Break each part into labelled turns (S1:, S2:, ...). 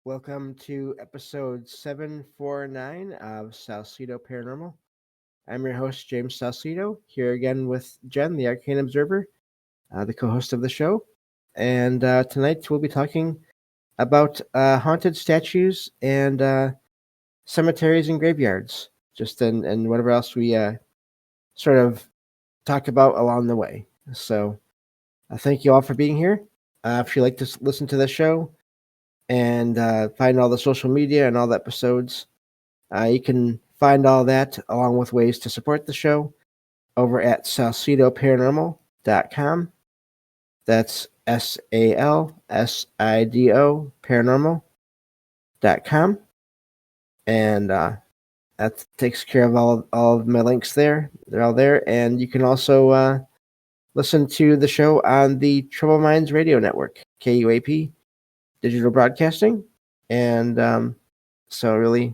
S1: Welcome to episode 749 of Salsido Paranormal. I'm your host, James Salsido, here again with Jen, the Arcane Observer, the co host of the show. And tonight we'll be talking about haunted statues and cemeteries and graveyards, and whatever else we sort of talk about along the way. So thank you all for being here. If you like to listen to the show, and find all the social media and all the episodes. You can find all that along with ways to support the show over at salsidoparanormal.com. That's SALSIDO paranormal.com. And that takes care of all of my links there. They're all there. And you can also listen to the show on the Trouble Minds Radio Network, KUAP Digital Broadcasting, and so really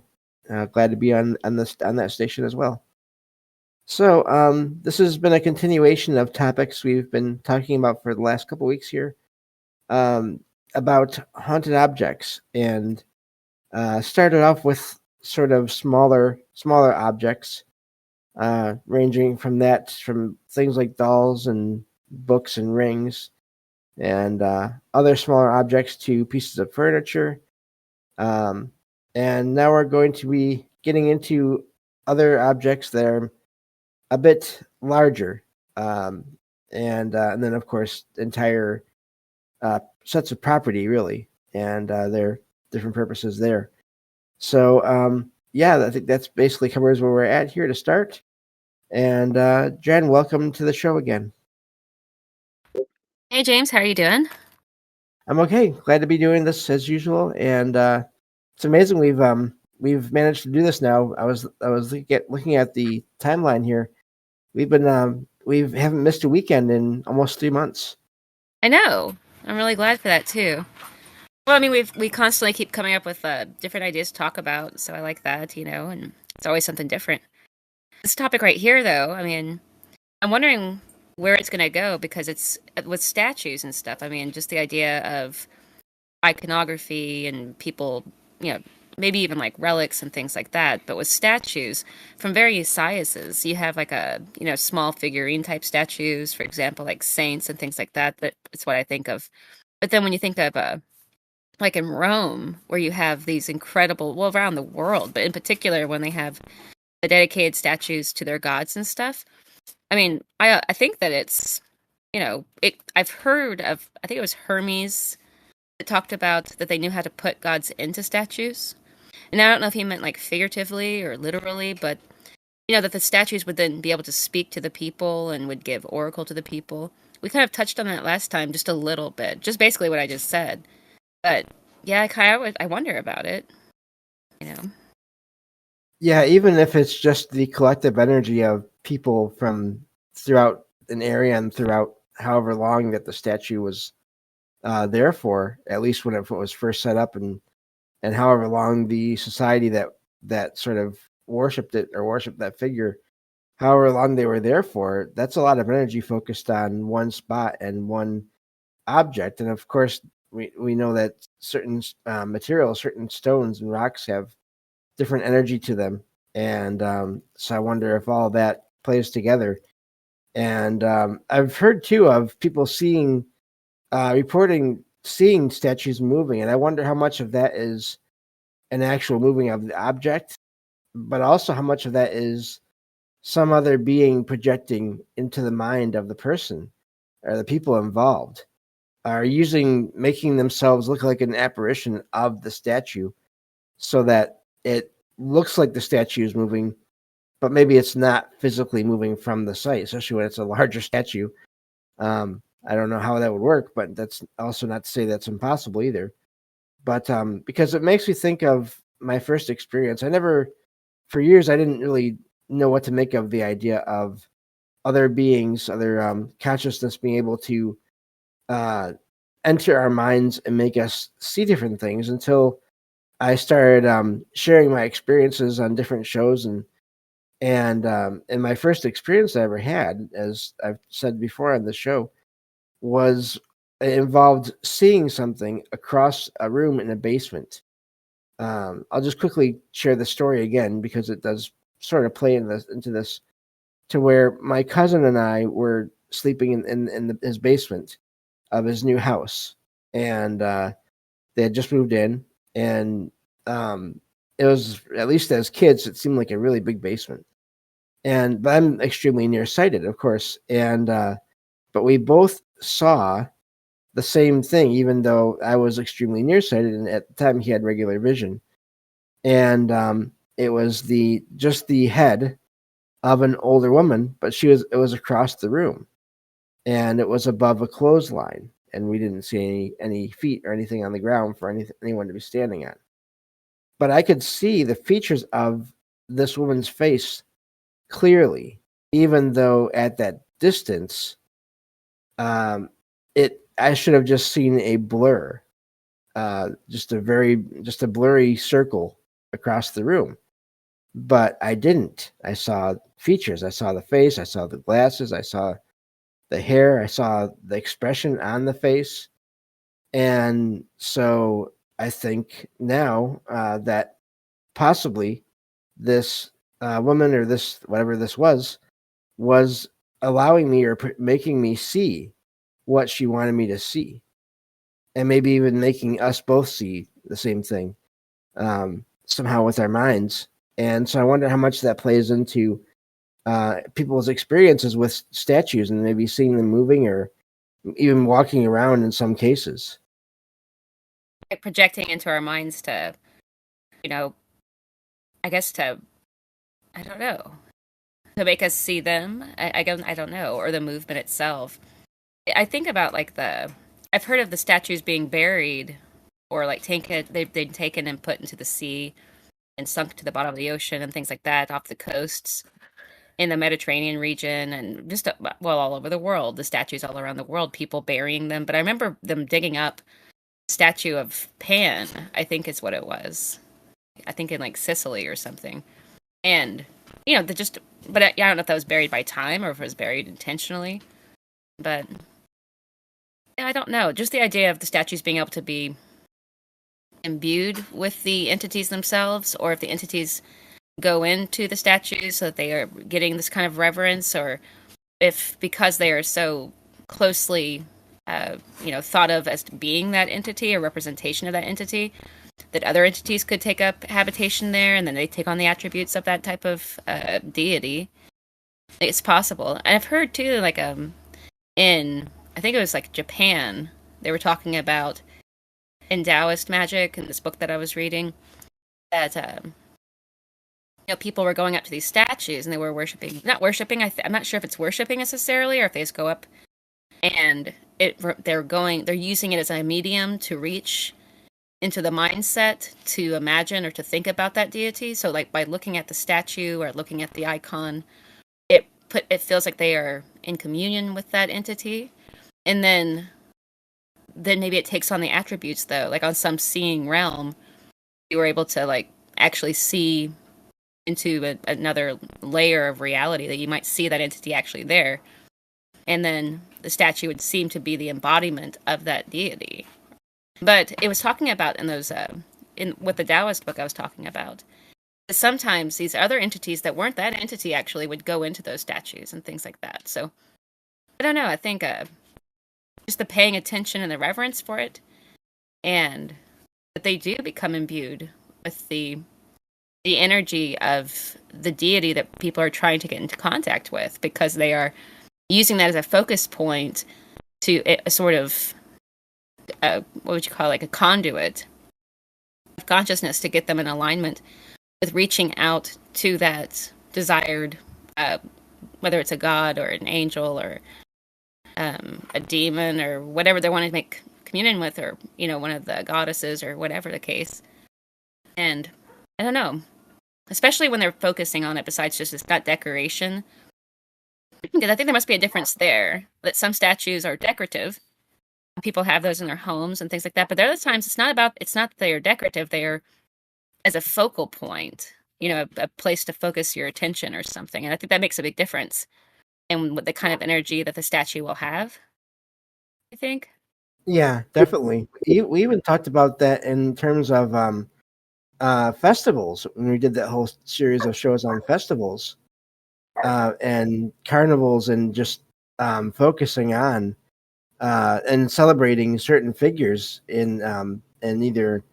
S1: glad to be on that station as well. So this has been a continuation of topics we've been talking about for the last couple weeks here, about haunted objects, and started off with sort of smaller objects, ranging from things like dolls and books and rings, and other smaller objects to pieces of furniture. And now we're going to be getting into other objects that are a bit larger. And then, of course, entire sets of property, really, and their different purposes there. So, yeah, I think that's basically covers where we're at here to start. And Jen, welcome to the show again.
S2: Hey James, how are you doing?
S1: I'm okay. Glad to be doing this as usual, and it's amazing we've managed to do this now. I was looking at the timeline here. We haven't missed a weekend in almost 3 months.
S2: I know. I'm really glad for that too. Well, I mean, we constantly keep coming up with different ideas to talk about, so I like that, and it's always something different. This topic right here, though, I mean, I'm wondering where it's going to go because it's with statues and stuff. I mean, just the idea of iconography and people, maybe even like relics and things like that. But with statues from various sizes, you have like small figurine type statues, for example, like saints and things like that. That's what I think of. But then when you think of like in Rome, where you have these incredible, well, around the world, but in particular when they have the dedicated statues to their gods and stuff. I mean, I think that it's, I've heard of, I think it was Hermes that talked about that they knew how to put gods into statues. And I don't know if he meant like figuratively or literally, but, that the statues would then be able to speak to the people and would give oracle to the people. We kind of touched on that last time just a little bit, just basically what I just said. But yeah, I wonder about it,
S1: Yeah, even if it's just the collective energy of people from throughout an area and throughout however long that the statue was there for, at least when it was first set up, and however long the society that sort of worshipped it or worshipped that figure, however long they were there for, that's a lot of energy focused on one spot and one object. And of course, we know that certain materials, certain stones and rocks have different energy to them. And so I wonder if all that plays together. And I've heard too of people reporting seeing statues moving, and I wonder how much of that is an actual moving of the object, but also how much of that is some other being projecting into the mind of the person or the people involved, are making themselves look like an apparition of the statue, so that it looks like the statue is moving, but maybe it's not physically moving from the site, especially when it's a larger statue. I don't know how that would work, but that's also not to say that's impossible either. But because it makes me think of my first experience. For years, I didn't really know what to make of the idea of other beings, other consciousness being able to enter our minds and make us see different things, until I started sharing my experiences on different shows, and my first experience I ever had, as I've said before on the show, it involved seeing something across a room in a basement. I'll just quickly share the story again because it does sort of play into this, to where my cousin and I were sleeping in his basement of his new house, and they had just moved in, and it was, at least as kids, it seemed like a really big basement. But I'm extremely nearsighted, of course, but we both saw the same thing, even though I was extremely nearsighted, and at the time he had regular vision. And it was just the head of an older woman, but it was across the room, and it was above a clothesline, and we didn't see any feet or anything on the ground for anyone to be standing on. But I could see the features of this woman's face clearly, even though at that distance, I should have just seen a blur, just a blurry circle across the room. But I didn't. I saw features. I saw the face. I saw the glasses. I saw the hair. I saw the expression on the face. And so I think now that possibly this woman, or this, whatever this was allowing me, or making me see what she wanted me to see, and maybe even making us both see the same thing, somehow with our minds. And so I wonder how much that plays into people's experiences with statues, and maybe seeing them moving or even walking around in some cases.
S2: Like projecting into our minds to, I guess I don't know, to make us see them. I don't know, or the movement itself. I think about I've heard of the statues being buried, or like they've been taken and put into the sea and sunk to the bottom of the ocean and things like that off the coasts in the Mediterranean region, and just all over the world. The statues all around the world, people burying them. But I remember them digging up a statue of Pan, I think is what it was. I think in like Sicily or something. And but I don't know if that was buried by time or if it was buried intentionally. But I don't know. Just the idea of the statues being able to be imbued with the entities themselves, or if the entities go into the statues so that they are getting this kind of reverence, or if because they are so closely, thought of as being that entity or representation of that entity, that other entities could take up habitation there, and then they take on the attributes of that type of deity. It's possible. And I've heard too, in I think it was like Japan, they were talking about in Taoist magic in this book that I was reading, that people were going up to these statues and they were not worshiping. I'm not sure if it's worshiping necessarily, or if they just go up and they're using it as a medium to reach into the mindset to imagine or to think about that deity. So like by looking at the statue or looking at the icon, it feels like they are in communion with that entity. And then maybe it takes on the attributes, though, like on some seeing realm, you were able to like actually see into another layer of reality, that you might see that entity actually there. And then the statue would seem to be the embodiment of that deity. But it was talking about in those, with the Taoist book I was talking about, sometimes these other entities that weren't that entity actually would go into those statues and things like that. So I don't know. I think just the paying attention and the reverence for it, and that they do become imbued with the energy of the deity that people are trying to get into contact with, because they are using that as a focus point to a sort of what would you call it, like a conduit of consciousness to get them in alignment with reaching out to that desired, whether it's a god or an angel or a demon or whatever they want to make communion with, or one of the goddesses or whatever the case. And I don't know, especially when they're focusing on it besides just it's not decoration, because I think there must be a difference there, that some statues are decorative, people have those in their homes and things like that, but there are other times it's not that they're decorative, they're as a focal point, a place to focus your attention or something. And I think that makes a big difference in the kind of energy that the statue will have, I think.
S1: Yeah, definitely. We even talked about that in terms of festivals when we did that whole series of shows on festivals and carnivals and just focusing on and celebrating certain figures in either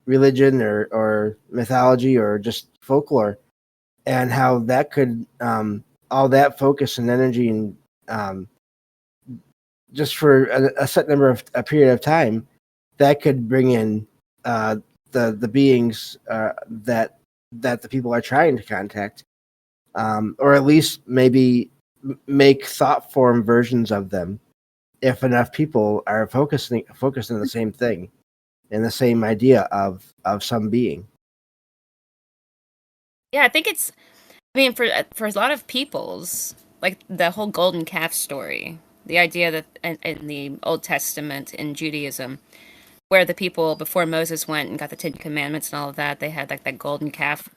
S1: religion or mythology or just folklore, and how that could all that focus and energy and just for a set number of a period of time that could bring in the beings that the people are trying to contact, or at least maybe make thought form versions of them if enough people are focusing on the same thing and the same idea of some being.
S2: Yeah, I think it's. I mean, for a lot of peoples, like the whole golden calf story, the idea that in the Old Testament in Judaism, where the people before Moses went and got the Ten Commandments and all of that, they had like that golden calf,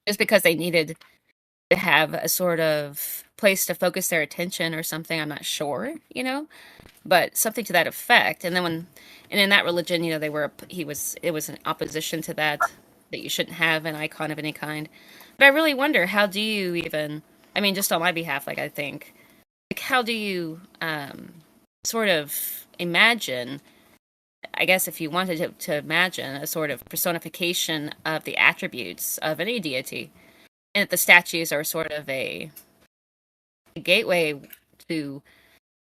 S2: just because they needed to have a sort of place to focus their attention or something. I'm not sure, but something to that effect. And in that religion, it was an opposition to that you shouldn't have an icon of any kind. But I really wonder, how do you even, I mean, just on my behalf, like I think, like how do you sort of imagine, I guess if you wanted to imagine a sort of personification of the attributes of any deity, and that the statues are sort of a gateway to,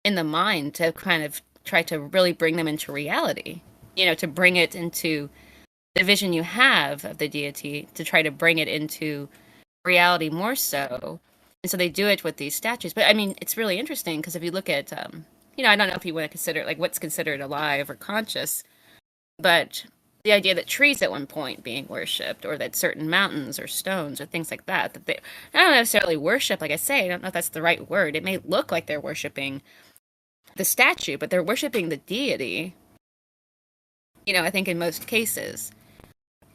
S2: in the mind, to kind of try to really bring them into reality, to bring it into the vision you have of the deity, to try to bring it into reality more so. And so they do it with these statues. But I mean, it's really interesting because if you look at, I don't know if you want to consider like what's considered alive or conscious, but the idea that trees at one point being worshipped, or that certain mountains or stones or things like that they, I don't necessarily worship, like I say, I don't know if that's the right word. It may look like they're worshiping the statue, but they're worshiping the deity, I think in most cases.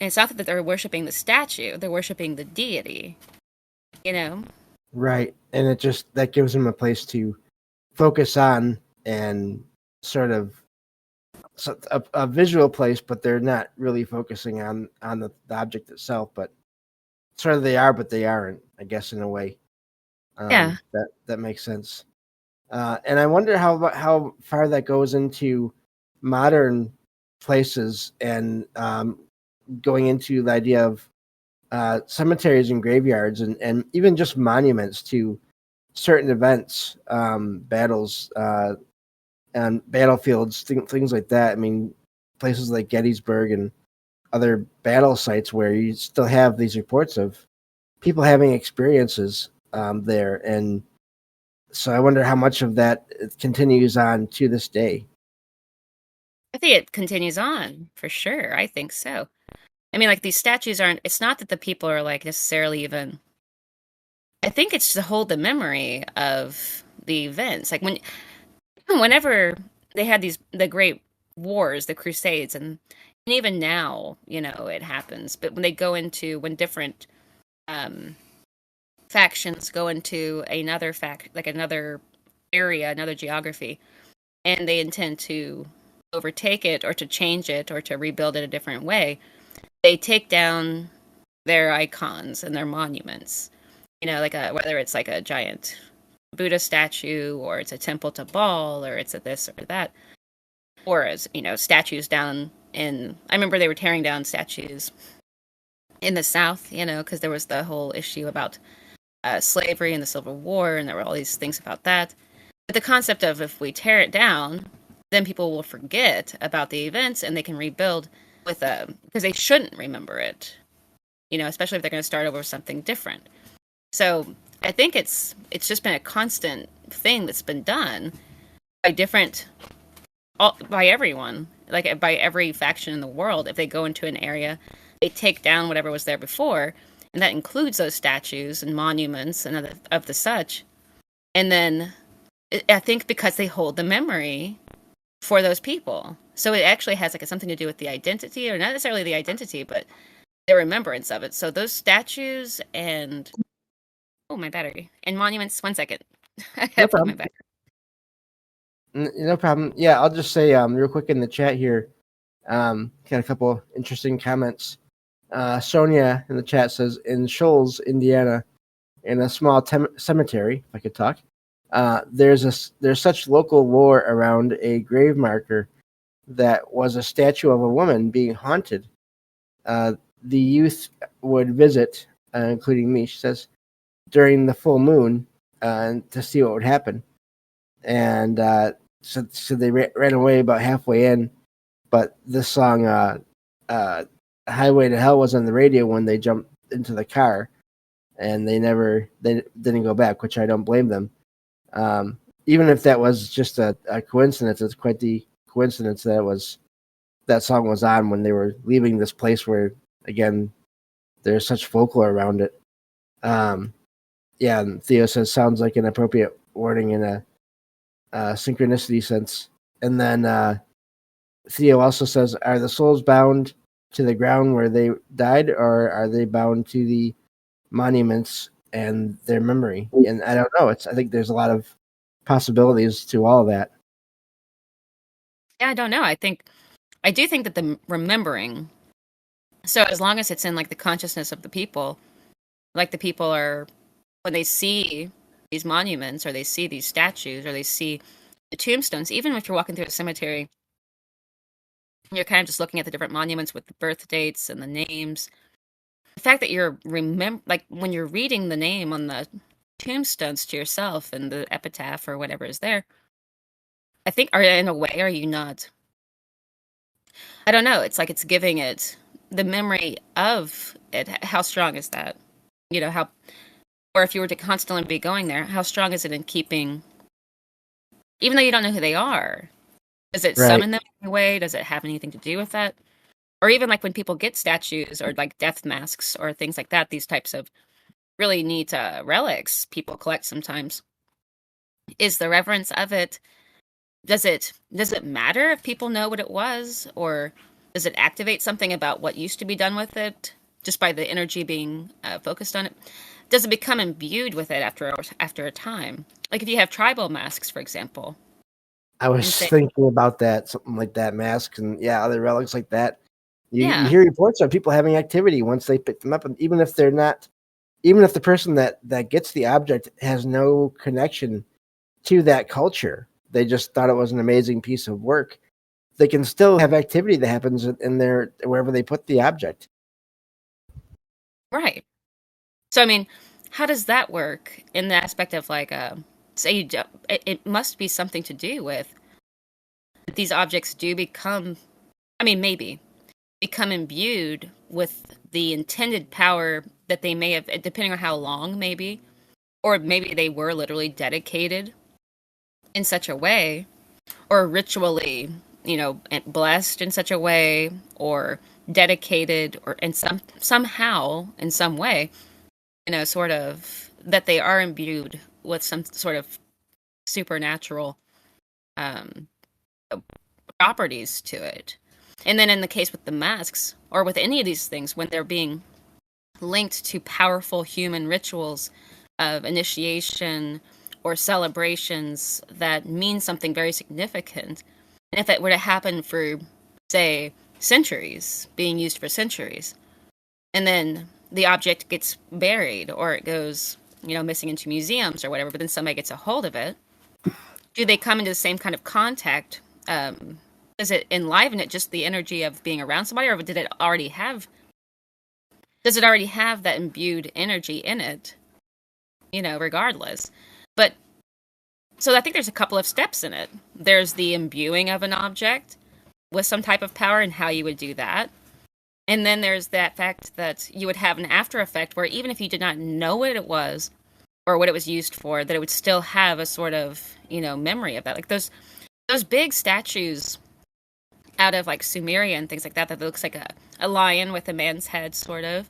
S2: And it's not that they're worshiping the statue, they're worshiping the deity,
S1: Right. And it just that gives them a place to focus on and sort of a visual place, but they're not really focusing on the object itself, but sort of they are, but they aren't, I guess, in a way.
S2: Yeah.
S1: That makes sense. And I wonder how far that goes into modern places and going into the idea of cemeteries and graveyards and even just monuments to certain events, battles, and battlefields, things like that. I mean, places like Gettysburg and other battle sites where you still have these reports of people having experiences there. And so I wonder how much of that continues on to this day.
S2: I think it continues on for sure. I think so. I mean, like these statues it's not that the people are like necessarily even, I think it's to hold the memory of the events. Like whenever they had the great wars, the crusades, and even now, it happens. But when different factions go into another like another area, another geography, and they intend to overtake it or to change it or to rebuild it a different way, they take down their icons and their monuments. Like whether it's like a giant Buddha statue, or it's a temple to Baal, or it's a this or that, or as statues down in. I remember they were tearing down statues in the South, because there was the whole issue about slavery and the Civil War, and there were all these things about that. But the concept of if we tear it down, then people will forget about the events and they can rebuild with because they shouldn't remember it, especially if they're going to start over with something different. So I think it's just been a constant thing that's been done by everyone, like by every faction in the world. If they go into an area, they take down whatever was there before, and that includes those statues and monuments and other of the such. And then I think because they hold the memory for those people, so it actually has like something to do with the identity, or not necessarily the identity, but the remembrance of it. So those statues and my battery and monuments. 1 second, I
S1: No
S2: have to get my
S1: problem.
S2: battery.
S1: No problem. Yeah, I'll just say real quick in the chat here, got a couple interesting comments. Sonia in the chat says in Shoals, Indiana, in a small cemetery, if I could talk, there's such local lore around a grave marker that was a statue of a woman being haunted. The youth would visit, including me, she says, during the full moon to see what would happen. And so they ran away about halfway in. But this song, Highway to Hell, was on the radio when they jumped into the car. And they didn't go back, which I don't blame them. Even if that was just a coincidence, it's quite the coincidence that song was on when they were leaving this place where, again, there's such folklore around it. Yeah, and Theo says sounds like an appropriate wording in a synchronicity sense. And then Theo also says, are the souls bound to the ground where they died, or are they bound to the monuments and their memory? And I don't know. I think there's a lot of possibilities to all of that.
S2: Yeah, I don't know. I do think that the remembering, so as long as it's in like the consciousness of the people, like the people are, when they see these monuments or they see these statues or they see the tombstones, even if you're walking through a cemetery, you're kind of just looking at the different monuments with the birth dates and the names. The fact that you're like when you're reading the name on the tombstones to yourself and the epitaph or whatever is there, I think, in a way, are you not? I don't know. It's like it's giving it the memory of it. How strong is that? How, or if you were to constantly be going there, how strong is it in keeping, even though you don't know who they are? Does it summon them in a way? Does it have anything to do with that? Or even like when people get statues or like death masks or things like that, these types of really neat relics people collect sometimes. Is the reverence of it, does it matter if people know what it was, or does it activate something about what used to be done with it just by the energy being focused on it? Does it become imbued with it after a time? Like if you have tribal masks, for example.
S1: I was thinking about that, something like that, masks and other relics like that. You hear reports of people having activity once they pick them up, and even if the person that gets the object has no connection to that culture, they just thought it was an amazing piece of work, they can still have activity that happens in their wherever they put the object.
S2: Right. So I mean, how does that work in the aspect of like say it must be something to do with these objects do become, maybe become imbued with the intended power that they may have, depending on how long, maybe, or maybe they were literally dedicated in such a way, or ritually, blessed in such a way, or dedicated, or somehow in some way, sort of that they are imbued with some sort of supernatural properties to it. And then in the case with the masks, or with any of these things, when they're being linked to powerful human rituals of initiation or celebrations that mean something very significant, and if it were to happen for, say, centuries, being used for centuries, and then the object gets buried or it goes, missing into museums or whatever, but then somebody gets a hold of it, do they come into the same kind of contact? Does it enliven it, just the energy of being around somebody, or does it already have that imbued energy in it, regardless? But so I think there's a couple of steps in it. There's the imbuing of an object with some type of power and how you would do that. And then there's that fact that you would have an after effect where even if you did not know what it was or what it was used for, that it would still have a sort of, memory of that. Like those big statues out of like Sumeria and things like that looks like a lion with a man's head, sort of.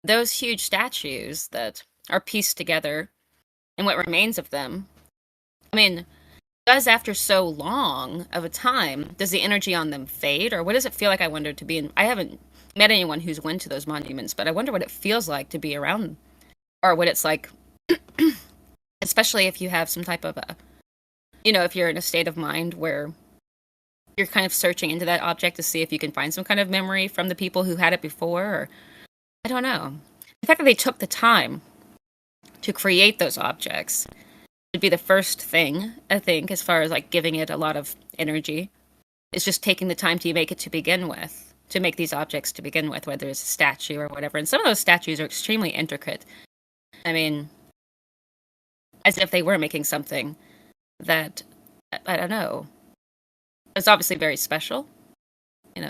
S2: Those huge statues that are pieced together and what remains of them. Does after so long of a time, does the energy on them fade? Or what does it feel like, I wonder, to be in? I haven't met anyone who's went to those monuments, but I wonder what it feels like to be around, or what it's like, especially if you have some type of if you're in a state of mind where you're kind of searching into that object to see if you can find some kind of memory from the people who had it before, or I don't know. The fact that they took the time to create those objects would be the first thing, I think, as far as like giving it a lot of energy. It's just taking the time to make it to begin with, to make these objects to begin with, whether it's a statue or whatever. And some of those statues are extremely intricate. I mean, as if they were making something that, I don't know, it's obviously very special.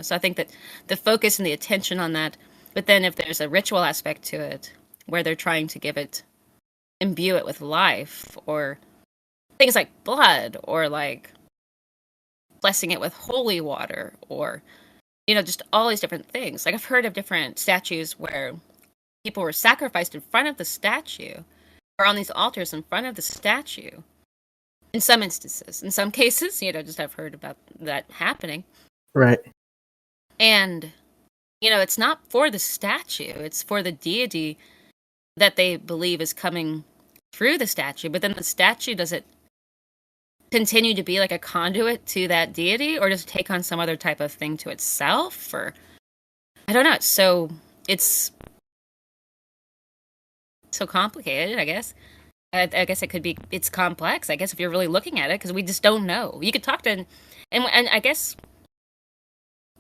S2: So I think that the focus and the attention on that, but then if there's a ritual aspect to it, where they're trying to imbue it with life, or things like blood, or like blessing it with holy water, or just all these different things. Like I've heard of different statues where people were sacrificed in front of the statue, or on these altars in front of the statue. In some instances, in some cases, just I've heard about that happening.
S1: Right.
S2: And it's not for the statue; it's for the deity that they believe is coming through the statue. But then the statue, does it continue to be like a conduit to that deity, or does it take on some other type of thing to itself? Or I don't know. So it's so complicated, I guess. I guess it's complex, I guess, if you're really looking at it, because we just don't know. You could talk to, and I guess,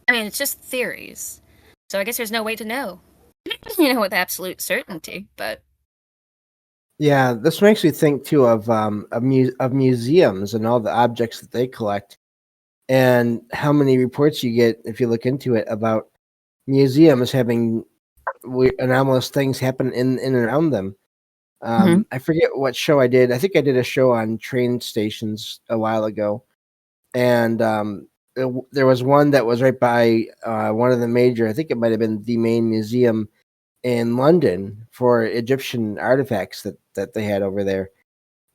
S2: I mean, it's just theories. So I guess there's no way to know, with absolute certainty, but.
S1: Yeah, this makes me think too of museums and all the objects that they collect, and how many reports you get if you look into it about museums having anomalous things happen in and around them. I forget what show I did. I think I did a show on train stations a while ago, and there was one that was right by one of the major. I think it might have been the main museum in London for Egyptian artifacts that they had over there.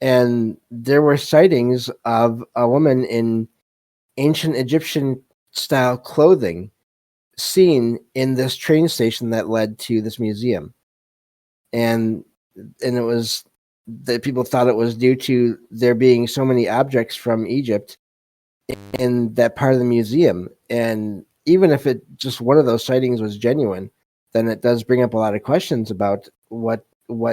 S1: And there were sightings of a woman in ancient Egyptian style clothing seen in this train station that led to this museum. And it was that people thought it was due to there being so many objects from Egypt in that part of the museum. And even if it just one of those sightings was genuine, then it does bring up a lot of questions about what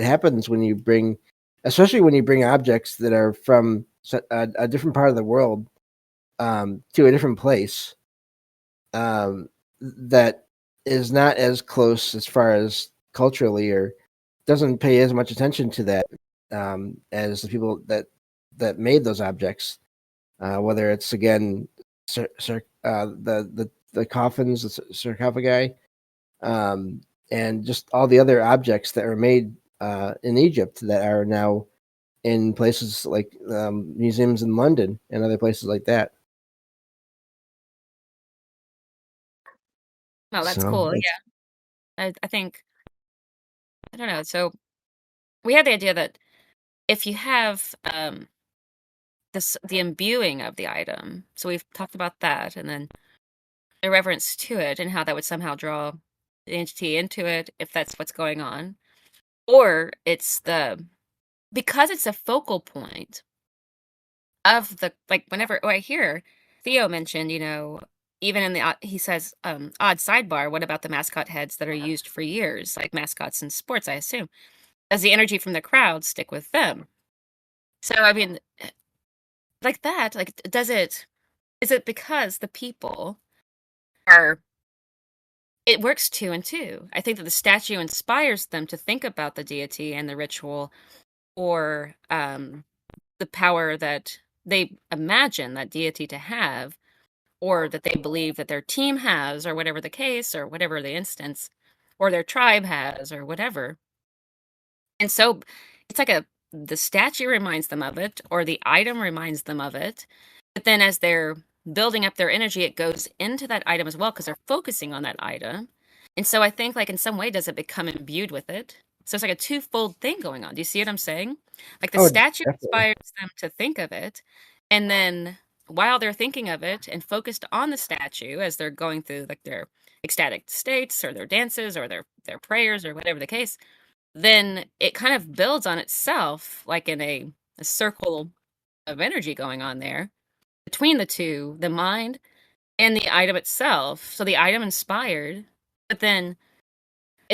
S1: happens when you bring, especially when you bring objects that are from a different part of the world to a different place that is not as close as far as culturally, or doesn't pay as much attention to that as the people that made those objects. Whether it's again the coffins, the sarcophagi, and just all the other objects that were made in Egypt that are now in places like museums in London and other places like that.
S2: Oh, that's
S1: So
S2: cool. Yeah, I think, I don't know. So we have the idea that if you have the imbuing of the item, so we've talked about that, and then the reverence to it, and how that would somehow draw the entity into it, if that's what's going on, or it's because it's a focal point of the, like, whenever I hear Theo mentioned, even in the he says, odd sidebar, what about the mascot heads that are used for years, like mascots in sports, I assume? Does the energy from the crowd stick with them? So I mean, like that, like, is it because the people are, it works two and two. I think that the statue inspires them to think about the deity and the ritual, or the power that they imagine that deity to have, or that they believe that their team has, or whatever the case, or whatever the instance, or their tribe has, or whatever. And so it's like the statue reminds them of it, or the item reminds them of it. But then as they're building up their energy, it goes into that item as well, because they're focusing on that item. And so I think, like, in some way, does it become imbued with it? So it's like a twofold thing going on. Do you see what I'm saying? Like, the
S1: oh,
S2: statue
S1: definitely.
S2: inspires them to think of it, and then while they're thinking of it and focused on the statue as they're going through, like, their ecstatic states, or their dances, or their prayers, or whatever the case, then it kind of builds on itself, like in a circle of energy going on there between the two, the mind and the item itself. So the item inspired, but then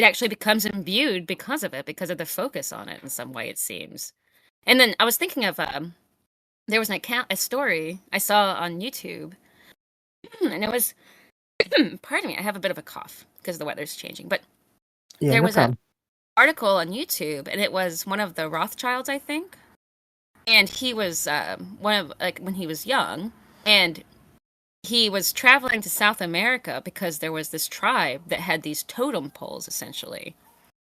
S2: it actually becomes imbued because of it, because of the focus on it in some way, it seems. And then I was thinking of there was a story I saw on YouTube, and it was pardon me, I have a bit of a cough because the weather's changing, but
S1: Yeah,
S2: there
S1: no
S2: was a
S1: problem.
S2: article on YouTube, and it was one of the Rothschilds, I think, and he was one of like when he was young, and he was traveling to South America because there was this tribe that had these totem poles, essentially.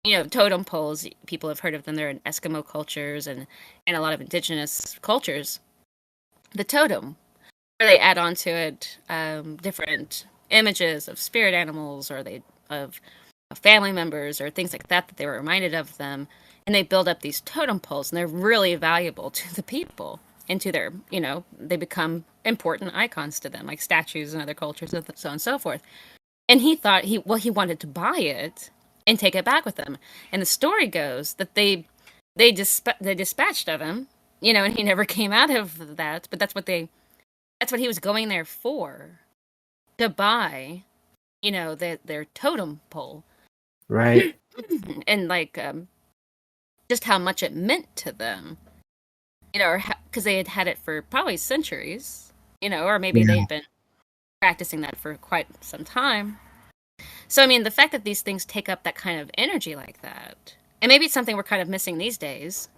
S2: You know, totem poles, people have heard of them. They're in Eskimo cultures and a lot of indigenous cultures. The totem, where they add on to it different images of spirit animals or they of family members or things like that that they were reminded of them, and they build up these totem poles, and they're really valuable to the people and to their, they become important icons to them, like statues in other cultures, and so on and so forth. And he thought he wanted to buy it and take it back with him. And the story goes that they dispatched of him, and he never came out of that. But that's what he was going there for, to buy, their totem pole,
S1: Right.
S2: and like just how much it meant to them, or because they had had it for probably centuries, or maybe
S1: Yeah.
S2: they'd been practicing that for quite some time. So I mean, the fact that these things take up that kind of energy like that, and maybe it's something we're kind of missing these days,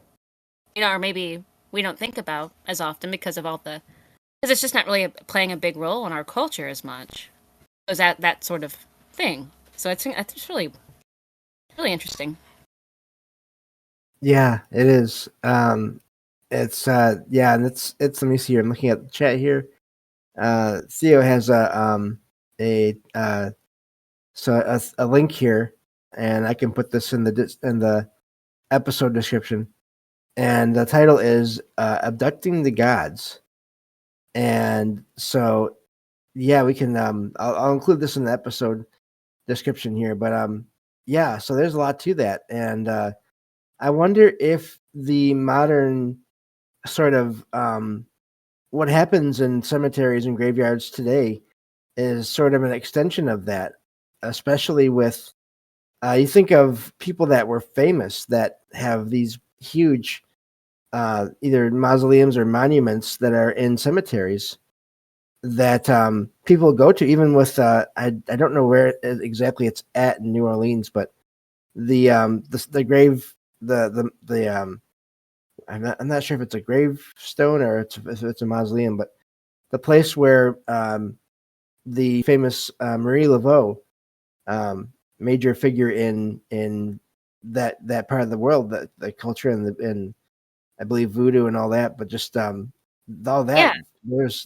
S2: or maybe we don't think about as often because of all the because it's just not really playing a big role in our culture as much. So that sort of thing. So it's really really interesting.
S1: Yeah, it is. It's yeah, and it's let me see here. I'm looking at the chat here. Theo has a so a link here, and I can put this in the episode description. And the title is "Abducting the Gods." And so, yeah, we can. I'll include this in the episode description here. But yeah. So there's a lot to that, and I wonder if the modern sort of what happens in cemeteries and graveyards today is sort of an extension of that, especially with you think of people that were famous that have these huge either mausoleums or monuments that are in cemeteries that people go to, even with I don't know where exactly it's at in New Orleans, but the grave the I'm not sure if it's a gravestone or if it's a mausoleum, but the place where the famous Marie Laveau, major figure in that part of the world, the culture and I believe voodoo and all that, but just all
S2: Yeah.
S1: that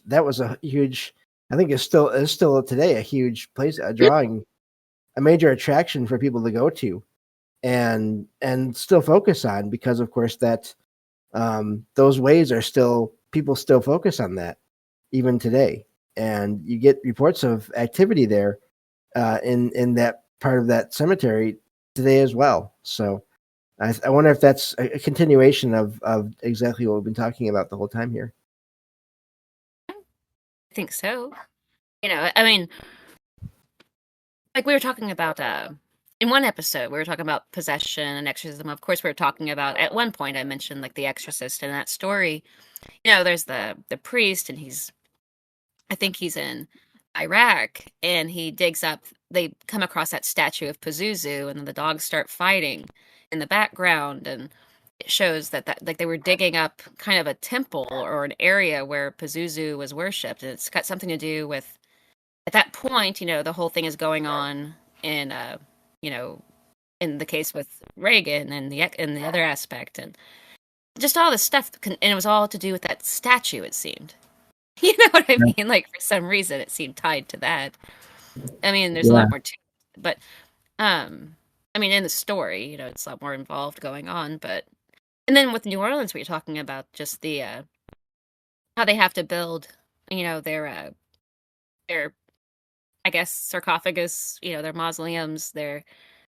S1: that was a huge. I think it's still today a huge place, a drawing, a major attraction for people to go to, and still focus on because of course that those ways are still people still focus on that even today, and you get reports of activity there in that part of that cemetery today as well. So I wonder if that's a continuation of exactly what we've been talking about the whole time here.
S2: I think so. I mean, like we were talking about in one episode, we were talking about possession and exorcism. Of course, we were talking about at one point I mentioned like the exorcist in that story. There's the priest, and I think he's in Iraq, and he digs up. They come across that statue of Pazuzu, and then the dogs start fighting in the background, and it shows that like they were digging up kind of a temple or an area where Pazuzu was worshipped, and it's got something to do with at that point. The whole thing is going on in you know, in the case with Reagan and the other aspect, and just all this stuff, and it was all to do with that statue. It seemed. You know what I
S1: Yeah.
S2: mean? Like for some reason it seemed tied to that. I mean, there's a
S1: Yeah.
S2: lot more to it, but I mean in the story, it's a lot more involved going on, but and then with New Orleans we were talking about just the how they have to build, their I guess sarcophagus, their mausoleums, their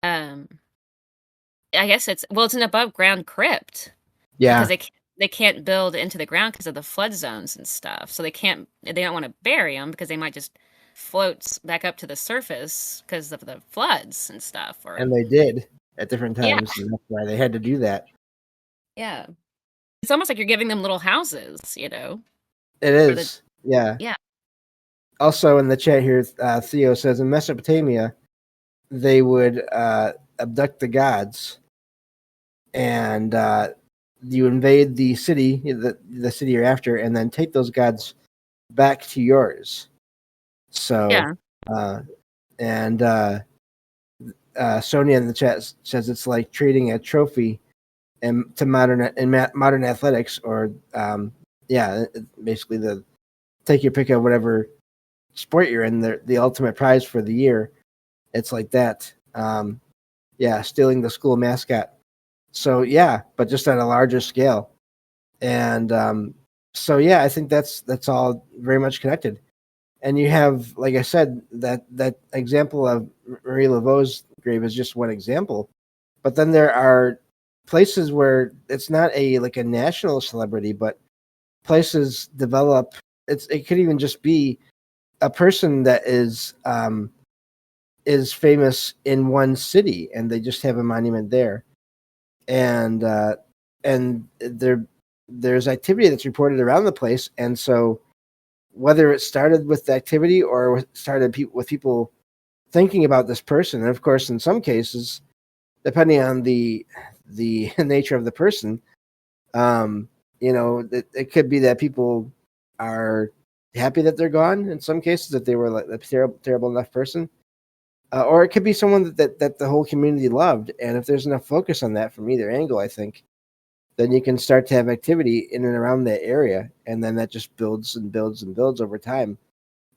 S2: um I guess it's an above ground crypt because
S1: Yeah.
S2: they can't build into the ground because of the flood zones and stuff. So they don't want to bury them because they might just floats back up to the surface because of the floods and stuff. Or
S1: And they did at different
S2: yeah,
S1: times, and that's why they had to do that.
S2: yeah. It's almost like you're giving them little houses, you know.
S1: It
S2: For the
S1: is, yeah.
S2: yeah,
S1: Also in the chat here, Theo says in Mesopotamia, they would abduct the gods, and you invade the city, the city you're after, and then take those gods back to yours. So,
S2: yeah,
S1: and Sonia in the chat says it's like trading a trophy to modern athletics, or basically the take your pick of whatever sport you're in, the ultimate prize for the year. It's like that. Stealing the school mascot. So yeah, but just on a larger scale. And I think that's all very much connected. And you have, like I said, that example of Marie Laveau's grave is just one example. But then there are places where it's not a national celebrity, but places develop. It could even just be a person that is famous in one city, and they just have a monument there, and there's activity that's reported around the place, and so whether it started with the activity or started with people thinking about this person, and of course in some cases, depending on the nature of the person, it could be that people are happy that they're gone in some cases, that they were like a terrible enough person, or it could be someone that the whole community loved. And if there's enough focus on that from either angle, I think, then you can start to have activity in and around that area, and then that just builds and builds and builds over time,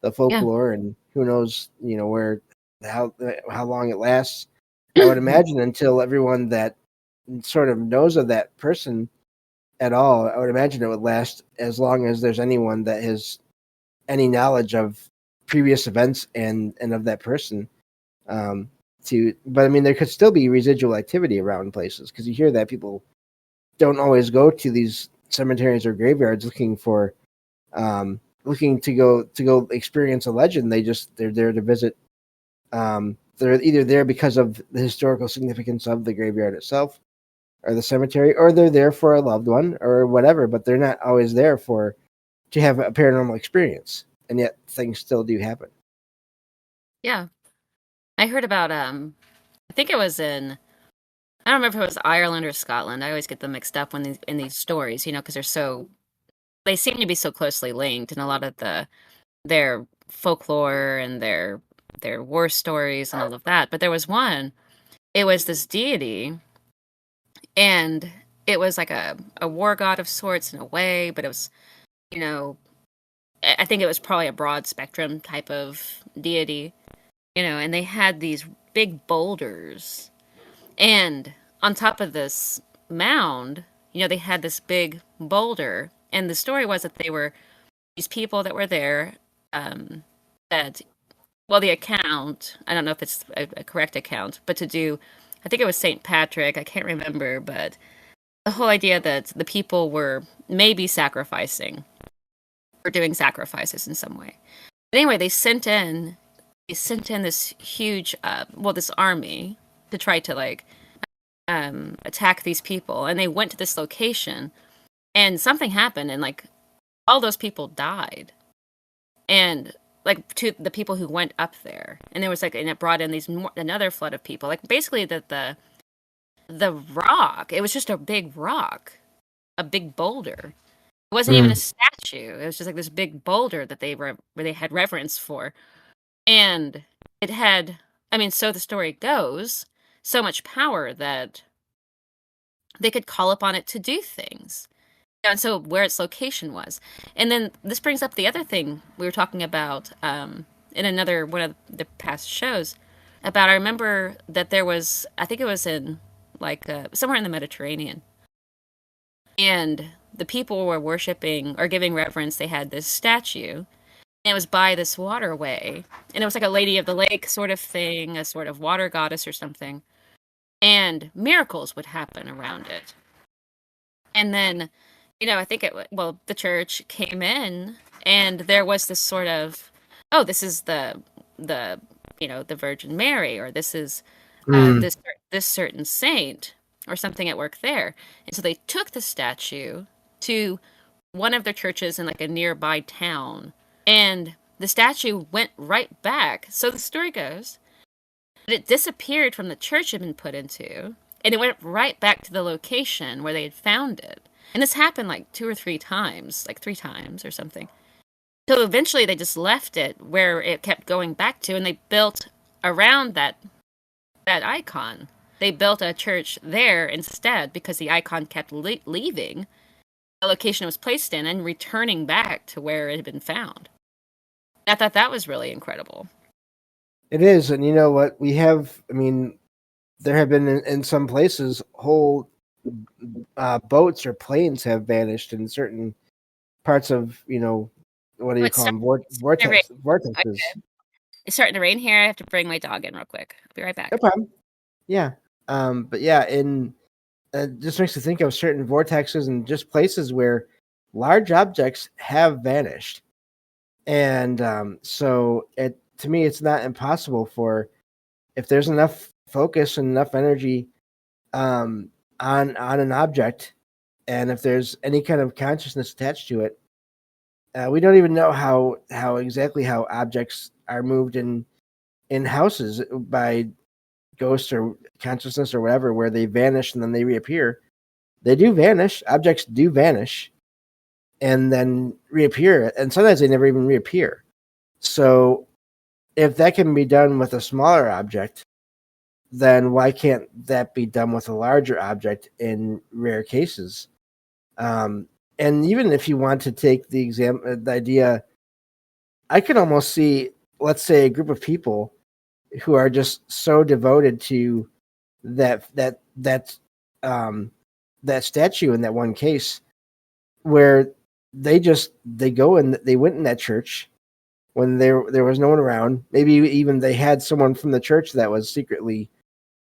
S1: the
S2: yeah.
S1: folklore, and who knows, where how long it lasts. I would imagine until everyone that sort of knows of that person at all, I would imagine it would last as long as there's anyone that has any knowledge of previous events and of that person. But I mean, there could still be residual activity around places, because you hear that people don't always go to these cemeteries or graveyards looking to go experience a legend. They're there to visit. They're either there because of the historical significance of the graveyard itself or the cemetery, or they're there for a loved one or whatever, but they're not always there to have a paranormal experience. And yet things still do happen.
S2: yeah. I heard about I think it was in, I don't remember if it was Ireland or Scotland. I always get them mixed up when in these stories, because they seem to be so closely linked, and a lot of their folklore and their war stories and all of that. But there was one, it was this deity, and it was like a war god of sorts in a way, but it was, you know, I think it was probably a broad spectrum type of deity, and they had these big boulders. And on top of this mound, they had this big boulder. And the story was that they were these people that were there, that, well, the account, I don't know if it's a correct account, but I think it was St. Patrick, I can't remember, but the whole idea that the people were maybe sacrificing or doing sacrifices in some way. But anyway, they sent in this huge, this army to try to attack these people, and they went to this location, and something happened, and all those people died, and to the people who went up there, and there was and it brought in another flood of people, basically that the rock, it was just a big rock, a big boulder. It wasn't even a statue. It was just this big boulder that they had reverence for. And it had, I mean, so the story goes, so much power that they could call upon it to do things. And so where its location was. And then this brings up the other thing we were talking about in another one of the past shows about, I remember that there was, I think it was in somewhere in the Mediterranean. And the people were worshiping or giving reverence. They had this statue. And it was by this waterway. And it was like a Lady of the Lake sort of thing, a sort of water goddess or something. And miracles would happen around it. And then, I think the church came in, and there was this sort of oh, this is the the Virgin Mary, or this is
S1: Mm.
S2: this certain saint or something at work there. And so they took the statue to one of their churches in like a nearby town, and the statue went right back. So the story goes that it disappeared from the church it had been put into, and it went right back to the location where they had found it. And this happened like 2 or 3 times, like 3 times or something. So eventually they just left it where it kept going back to, and they built around that icon. They built a church there instead because the icon kept leaving the location it was placed in and returning back to where it had been found. I thought that was really incredible.
S1: It is, and you know what? We have. I mean, there have been in some places whole boats or planes have vanished in certain parts of what do
S2: Oh,
S1: you call them? Vortexes.
S2: It's starting to rain here. I have to bring my dog in real quick. I'll be right back.
S1: No problem. Yeah. But yeah, just makes you think of certain vortexes and just places where large objects have vanished. And so to me, it's not impossible if there's enough focus and enough energy on an object, and if there's any kind of consciousness attached to it, we don't even know how exactly how objects are moved in houses by ghosts or consciousness or whatever, where they vanish and then they reappear. They do vanish. Objects do vanish and then reappear, and sometimes they never even reappear. So if that can be done with a smaller object, then why can't that be done with a larger object in rare cases? And even if you want to take the idea, I could almost see, let's say, a group of people who are just so devoted to that statue in that one case, where they go and they went in that church when there was no one around. Maybe even they had someone from the church that was secretly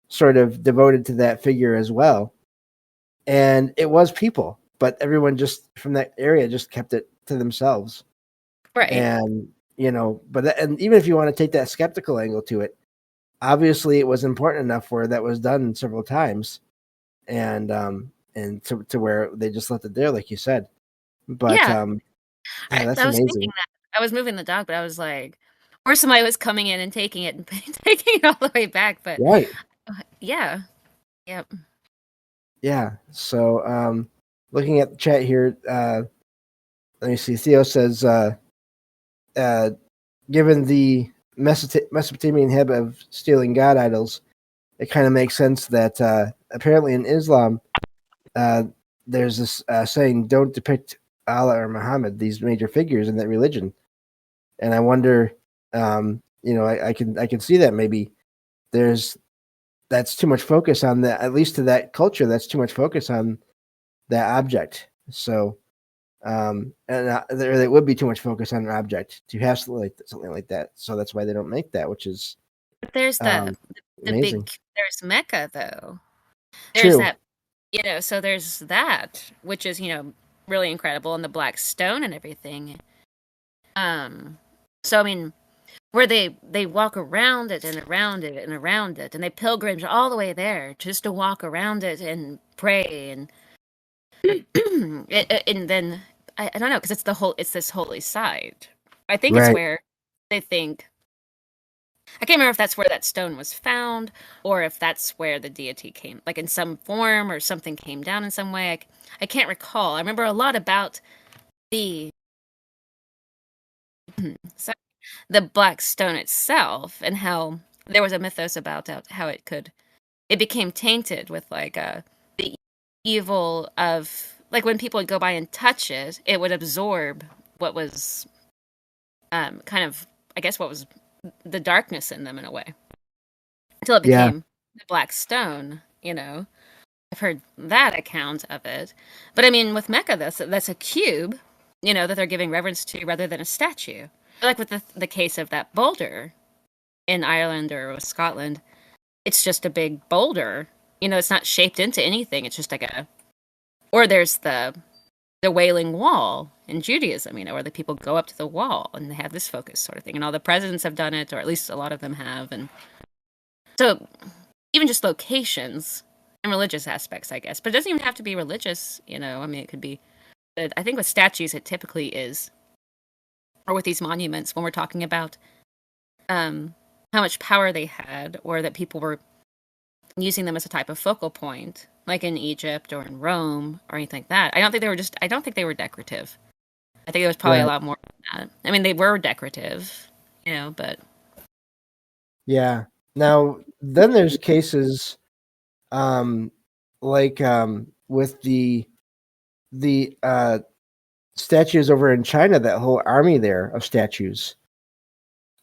S1: sort of devoted to that figure as well. And it was people, but everyone just from that area just kept it to themselves.
S2: Right.
S1: And, and even if you want to take that skeptical angle to it, obviously it was important enough where that was done several times, and to where they just left it there, like you said. But
S2: yeah,
S1: that's
S2: I was
S1: amazing.
S2: thinking that. I was moving the dog, but I was like, or somebody was coming in and taking it and taking it all the way back. But
S1: Right.
S2: Yeah. Yep.
S1: Yeah. So looking at the chat here, let me see. Theo says, given the Mesopotamian habit of stealing god idols, it kind of makes sense that apparently in Islam, there's this saying, don't depict Allah or Muhammad, these major figures in that religion. And I wonder, I can see that maybe that's too much focus on that, at least to that culture, that's too much focus on that object. So, there would be too much focus on an object to have something like that. So that's why they don't make that, which is
S2: But there's the
S1: amazing.
S2: there's Mecca though.
S1: True.
S2: There's that, so there's that, which is, really incredible, and the black stone and everything. So I mean, where they walk around it and around it and around it, and they pilgrimage all the way there just to walk around it and pray, and and then I don't know, because it's this holy site. I think
S1: Right.
S2: it's where they think. I can't remember if that's where that stone was found, or if that's where the deity came, like in some form, or something came down in some way. I can't recall. I remember a lot about the the black stone itself, and how there was a mythos about how it became tainted with like the evil of, like, when people would go by and touch it, it would absorb what was kind of, I guess, what was the darkness in them in a way, until it became the black stone. I've heard that account of it. But I mean, with Mecca, that's a cube, that they're giving reverence to rather than a statue. Like with the case of that boulder in Ireland or Scotland, it's just a big boulder. It's not shaped into anything. It's just like or there's the Wailing Wall in Judaism, where the people go up to the wall and they have this focus sort of thing. And all the presidents have done it, or at least a lot of them have. And so even just locations and religious aspects, I guess. But it doesn't even have to be religious, it could be. I think with statues, it typically is, or with these monuments, when we're talking about how much power they had, or that people were using them as a type of focal point, like in Egypt or in Rome or anything like that. I don't think they were decorative. I think it was probably a lot more than that. I mean, they were decorative, but
S1: Yeah. Now, then there's cases, like with the statues over in China, that whole army there of statues,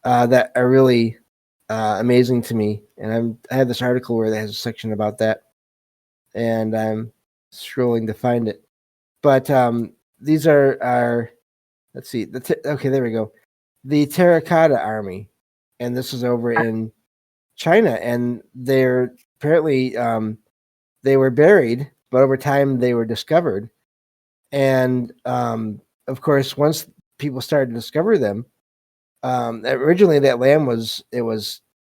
S1: that are really amazing to me. And I have this article where it has a section about that, and I'm scrolling to find it. But these are let's see, okay, there we go. The Terracotta Army, and this is over in China, and they're apparently they were buried, but over time they were discovered. And of course, once people started to discover them, originally that land was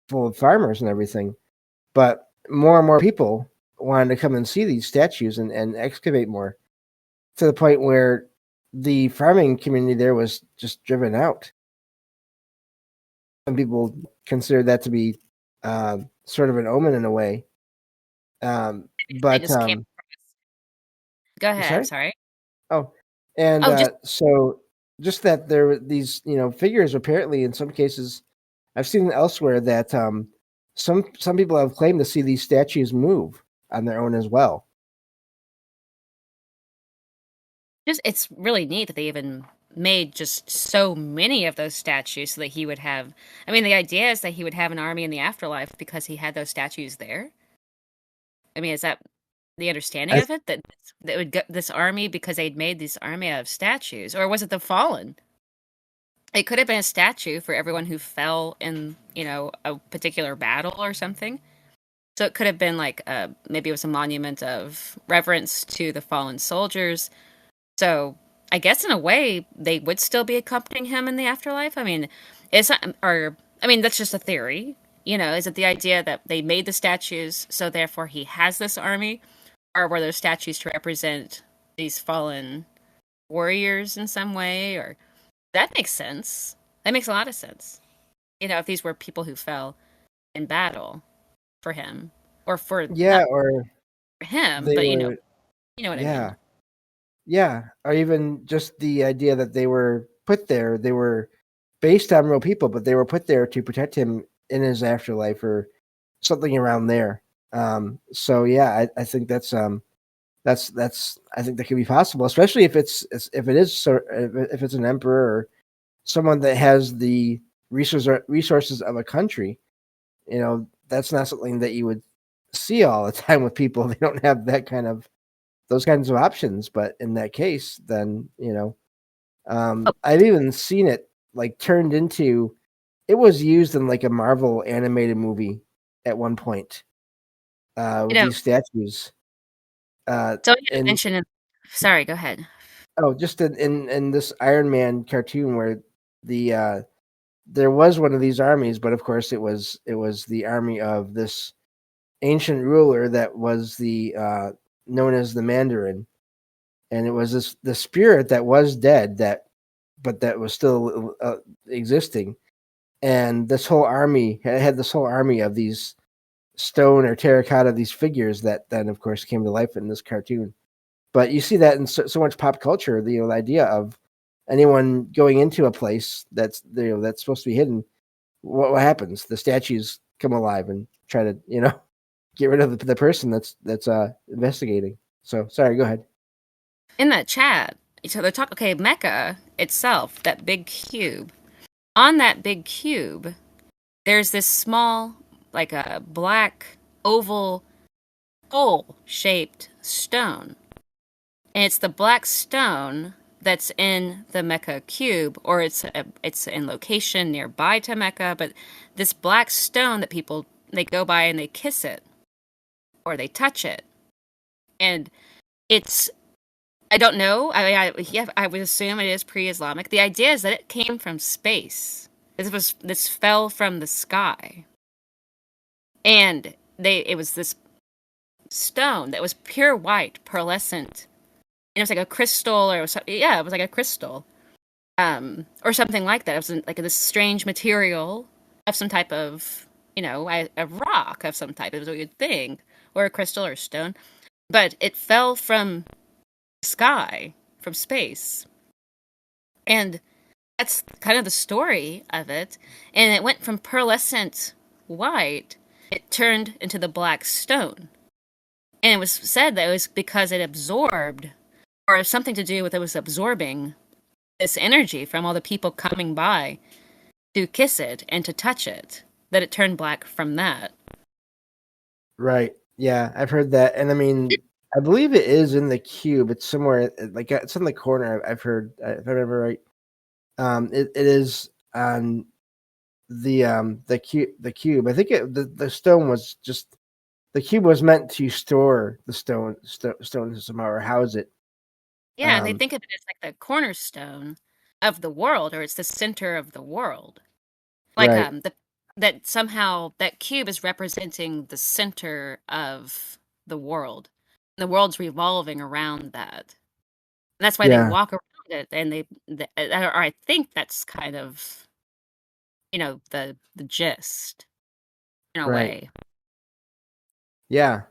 S1: full of farmers and everything, but more and more people wanted to come and see these statues and excavate more, to the point where the farming community there was just driven out. Some people consider that to be sort of an omen in a way.
S2: I
S1: But
S2: just came. Go ahead. I'm
S1: sorry.
S2: sorry.
S1: Oh, and
S2: Oh, just
S1: so just that there were these, figures, apparently in some cases, I've seen elsewhere that some people have claimed to see these statues move on their own as well.
S2: it's really neat that they even made just so many of those statues so that he would have. I mean, the idea is that he would have an army in the afterlife because he had those statues there. I mean, is that the understanding
S1: I,
S2: of it, that would get this army because they'd made this army out of statues, or was it the fallen? It could have been a statue for everyone who fell in, a particular battle or something. So it could have been like maybe it was a monument of reverence to the fallen soldiers. So I guess in a way they would still be accompanying him in the afterlife. I mean, that's just a theory. Is it the idea that they made the statues so therefore he has this army, or were those statues to represent these fallen warriors in some way? Or that makes sense. That makes a lot of sense. If these were people who fell in battle for him, or for
S1: yeah,
S2: not
S1: or
S2: for him,
S1: they
S2: but
S1: were,
S2: you know what I mean.
S1: yeah, yeah, or even just the idea that they were put there. They were based on real people, but they were put there to protect him in his afterlife, or something around there. So yeah, I think that's I think that could be possible, especially if if it is, so if it's an emperor or someone that has the resources of a country. That's not something that you would see all the time with people. They don't have those kinds of options. But in that case, then
S2: Oh,
S1: I've even seen it like turned into. It was used in like a Marvel animated movie at one point,
S2: you
S1: with
S2: know,
S1: these statues.
S2: so you
S1: And
S2: mentioned. Sorry, go ahead.
S1: just in this Iron Man cartoon where the there was one of these armies, but of course it was the army of this ancient ruler that was the known as the Mandarin, and it was the spirit that was dead, but that was still existing, and this whole army had this whole army of these stone or terracotta, these figures that then of course came to life in this cartoon. But you see that in so much pop culture, the idea of anyone going into a place that's supposed to be hidden. What happens? The statues come alive and try to get rid of the person that's investigating. So sorry, go ahead.
S2: In that chat, so they're talking. Okay, Mecca itself, that big cube. On that big cube, there's this small, like a black oval hole-shaped stone, and it's the black stone that's in the Mecca cube, or it's in location nearby to Mecca. But this black stone that people, they go by and they kiss it or they touch it, and it's I don't know. I would assume it is pre-Islamic. The idea is that it came from space. This fell from the sky, and it was this stone that was pure white, pearlescent. And it was like a crystal, or it was, yeah, it was like a crystal, or something like that. It was like this strange material of some type of, a rock of some type. It was what you'd think, or a crystal or a stone, but it fell from the sky, from space, and that's kind of the story of it. And it went from pearlescent white, it turned into the black stone. And it was said that it was because it absorbed, or something to do with it was absorbing this energy from all the people coming by to kiss it and to touch it, that it turned black from that.
S1: Right. Yeah, I've heard that. And I mean, I believe it is in the cube. It's somewhere, like it's in the corner. I've heard, if I remember right. It is on the cube. I think the stone was just, the cube was meant to store the stone somehow, or house it.
S2: Yeah, and they think of it as like the cornerstone of the world, or it's the center of the world. Like
S1: Right.
S2: that somehow that cube is representing the center of the world. The world's revolving around that. And that's why they
S1: Yeah.
S2: walk around it, and or I think that's kind of, the gist in a
S1: Right.
S2: way.
S1: Yeah.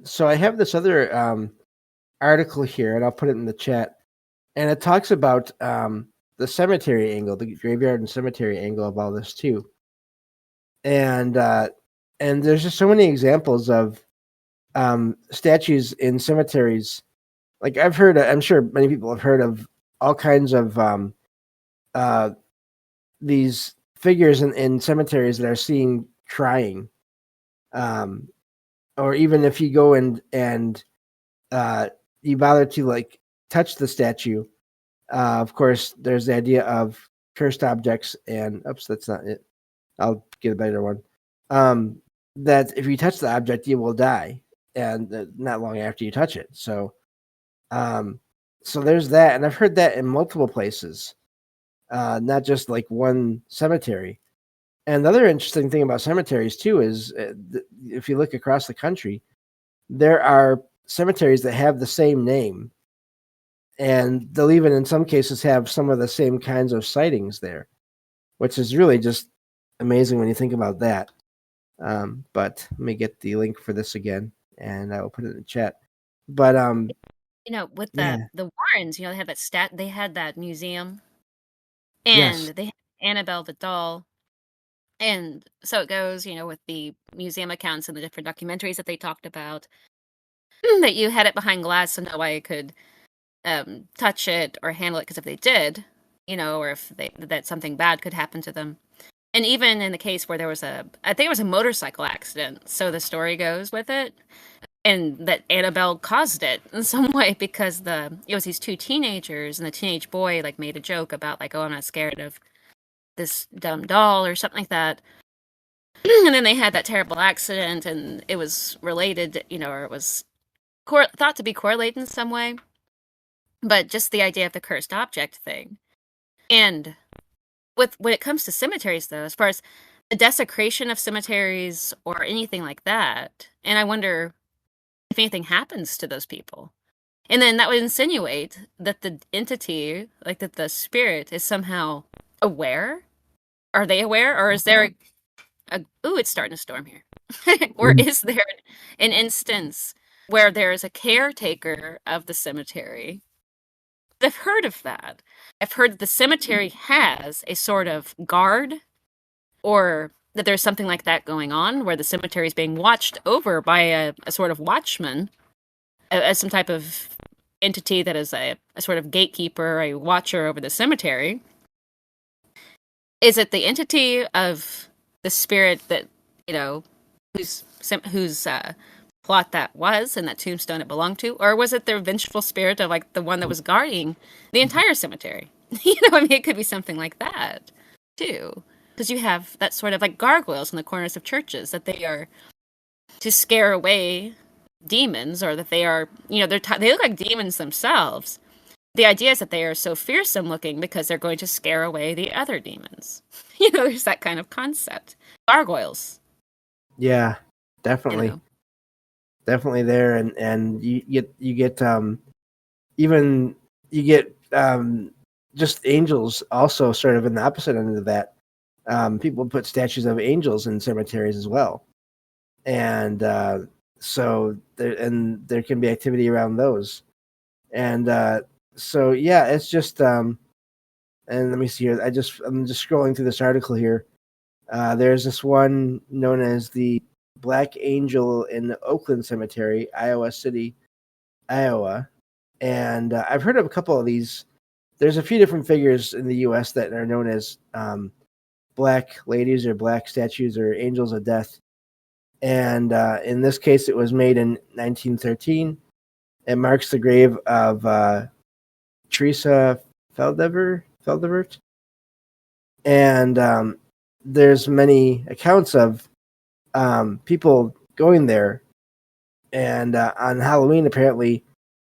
S1: So I have this other article here, and I'll put it in the chat. And it talks about the cemetery angle, the graveyard and cemetery angle of all this too. And there's just so many examples of statues in cemeteries. Like I'm sure many people have heard of all kinds of these figures in cemeteries that are seen crying. Or even if you go and you bother to like touch the statue, of course, there's the idea of cursed objects, and oops, that's not it. I'll get a better one. That if you touch the object, you will die, and not long after you touch it. So there's that, and I've heard that in multiple places, not just like one cemetery. And the other interesting thing about cemeteries too is if you look across the country, there are cemeteries that have the same name, and they'll even in some cases have some of the same kinds of sightings there, which is really just amazing when you think about that. But let me get the link for this again, and I will put it in the chat. But
S2: With
S1: yeah,
S2: the Warrens, they had they had that museum,
S1: yes,
S2: and they had Annabelle the doll. And so it goes, with the museum accounts and the different documentaries that they talked about, that you had it behind glass so nobody could touch it or handle it, because if they did, or if that something bad could happen to them. And even in the case where I think it was a motorcycle accident, so the story goes with it, and that Annabelle caused it in some way, because it was these two teenagers, and the teenage boy like made a joke about like, oh, I'm not scared of this dumb doll or something like that. And then they had that terrible accident, and it was related, or it was thought to be correlated in some way. But just the idea of the cursed object thing. And when it comes to cemeteries, though, as far as the desecration of cemeteries or anything like that, and I wonder if anything happens to those people. And then that would insinuate that the entity, like that the spirit, is somehow aware. Are they aware, or is there ooh, it's starting to storm here. Or is there an instance where there is a caretaker of the cemetery? I've heard of that. I've heard that the cemetery has a sort of guard, or that there's something like that going on, where the cemetery is being watched over by a sort of watchman, as some type of entity that is a sort of gatekeeper, a watcher over the cemetery. Is it the entity of the spirit that, whose plot that was, and that tombstone it belonged to? Or was it the vengeful spirit of like the one that was guarding the entire cemetery? It could be something like that too. Because you have that sort of like gargoyles in the corners of churches, that they are to scare away demons, or that they are, they look like demons themselves. The idea is that they are so fearsome looking because they're going to scare away the other demons. There's that kind of concept. Gargoyles.
S1: Yeah,
S2: You
S1: definitely,
S2: know.
S1: definitely there, and you get even you get just angels also sort of in the opposite end of that. People put statues of angels in cemeteries as well, and so there can be activity around those, and so yeah, it's just and let me see here. I'm just scrolling through this article here. There's this one known as the Black Angel in Oakland Cemetery, Iowa City, Iowa, and I've heard of a couple of these. There's a few different figures in the U.S. that are known as black ladies or black statues or angels of death. And in this case, it was made in 1913. It marks the grave of Teresa Feldevert. And there's many accounts of people going there. And on Halloween, apparently,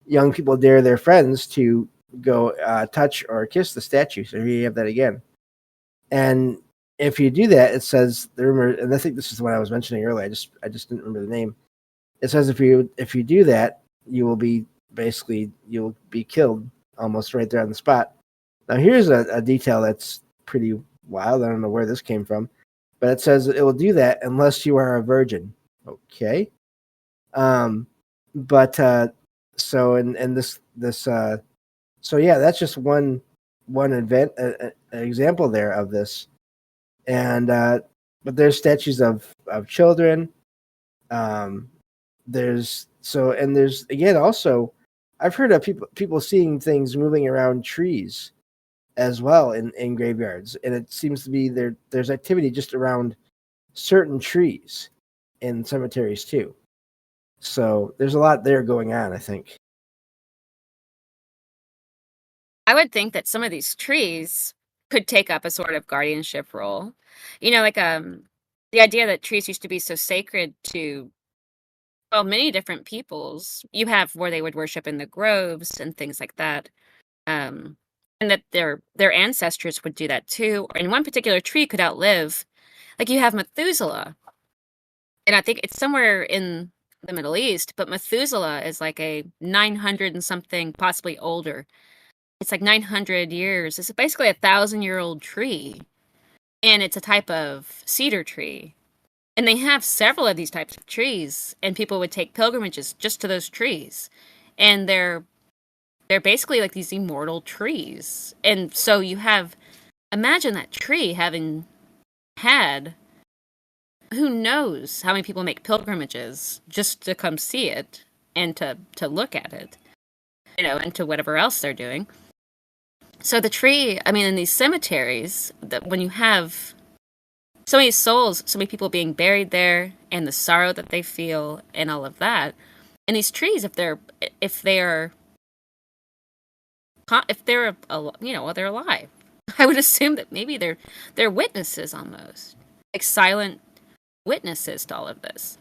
S1: young people dare their friends to go touch or kiss the statue. So here you have that again. And if you do that, it says the rumor, and I think this is the one I was mentioning earlier. I just didn't remember the name. It says if you do that, you'll be killed almost right there on the spot. Now here's a detail that's pretty wild. I don't know where this came from, but it says it will do that unless you are a virgin. Okay. But so and this so yeah, that's just one event an example there of this. And but there's statues of children. There's again also I've heard of people seeing things moving around trees as well in graveyards, and it seems to be there's activity just around certain trees in cemeteries too. So there's a lot there going on, I think.
S2: I would think that some of these trees could take up a sort of guardianship role. Like the idea that trees used to be so sacred to, well, many different peoples. You have where they would worship in the groves and things like that. And that their ancestors would do that too. And one particular tree could outlive, like you have Methuselah, and I think it's somewhere in the Middle East, but Methuselah is like a 900 and something, possibly older. It's like 900 years. It's basically 1,000-year-old tree, and it's a type of cedar tree. And they have several of these types of trees, and people would take pilgrimages just to those trees. And they're basically like these immortal trees. And so imagine that tree having had, who knows how many people make pilgrimages just to come see it and to look at it, and to whatever else they're doing. So the tree, I mean, in these cemeteries, that when you have so many souls, so many people being buried there, and the sorrow that they feel, and all of that, and these trees, if they're they're alive, I would assume that maybe they're witnesses almost, like silent witnesses to all of this.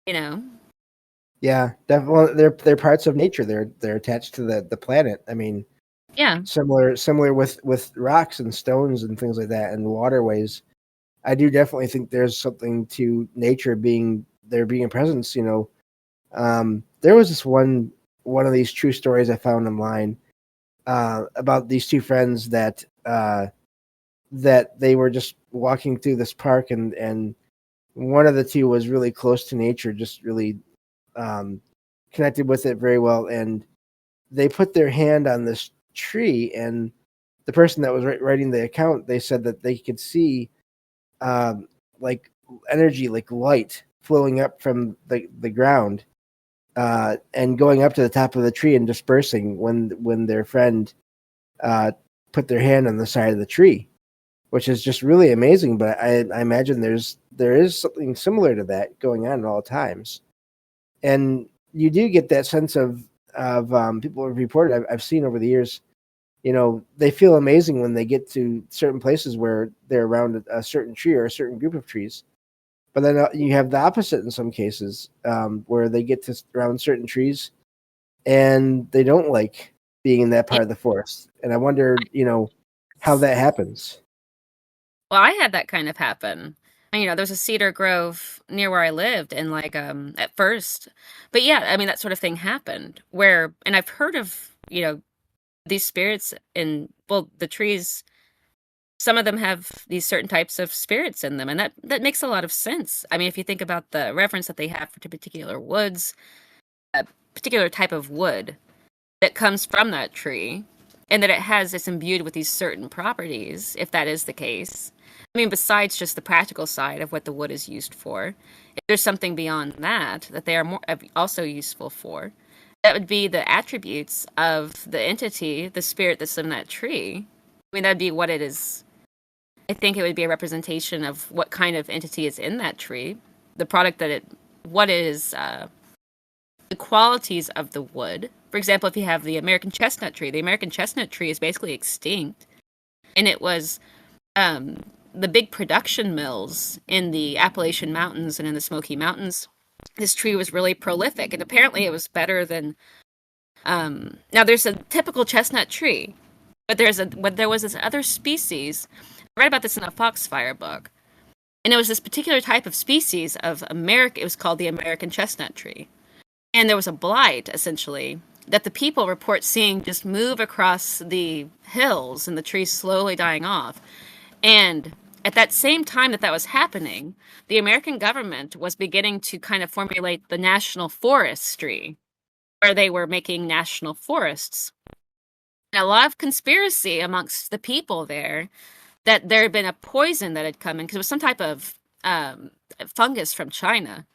S1: Yeah, definitely. They're parts of nature. They're attached to the planet. I mean,
S2: Yeah.
S1: similar with rocks and stones and things like that and waterways. I do definitely think there's something to nature being a presence. There was this one of these true stories I found online about these two friends that they were just walking through this park, and one of the two was really close to nature, just really connected with it very well, and they put their hand on this tree, and the person that was writing the account, they said that they could see like energy, like light flowing up from the ground and going up to the top of the tree and dispersing when their friend put their hand on the side of the tree, which is just really amazing. But I imagine there is something similar to that going on at all times, and you do get that sense of people have reported. I've seen over the years, they feel amazing when they get to certain places where they're around a certain tree or a certain group of trees, But then you have the opposite in some cases, where they get to around certain trees and they don't like being in that part of the forest. And I wonder, how that happens.
S2: Well, I had that kind of happen. And, there's a cedar grove near where I lived, and like at first, but yeah, I mean that sort of thing happened where, and I've heard of these spirits in, well, the trees. Some of them have these certain types of spirits in them, and that makes a lot of sense. I mean, if you think about the reference that they have for particular woods, a particular type of wood that comes from that tree, and that it's imbued with these certain properties, if that is the case. I mean, besides just the practical side of what the wood is used for, if there's something beyond that they are also useful for, that would be the attributes of the entity, the spirit that's in that tree. I mean, that'd be what it is. I think it would be a representation of what kind of entity is in that tree, the product what is the qualities of the wood. For example, if you have the American chestnut tree is basically extinct, and it was the big production mills in the Appalachian Mountains and in the Smoky Mountains. This tree was really prolific, and apparently it was better than. Now, there's a typical chestnut tree, but there was this other species. I read about this in a Foxfire book, and it was this particular type of species of America. It was called the American chestnut tree, and there was a blight, essentially, that the people report seeing just move across the hills and the trees slowly dying off. And at that same time that was happening, the American government was beginning to kind of formulate the national forestry, where they were making national forests. And a lot of conspiracy amongst the people there that there had been a poison that had come in, because it was some type of fungus from China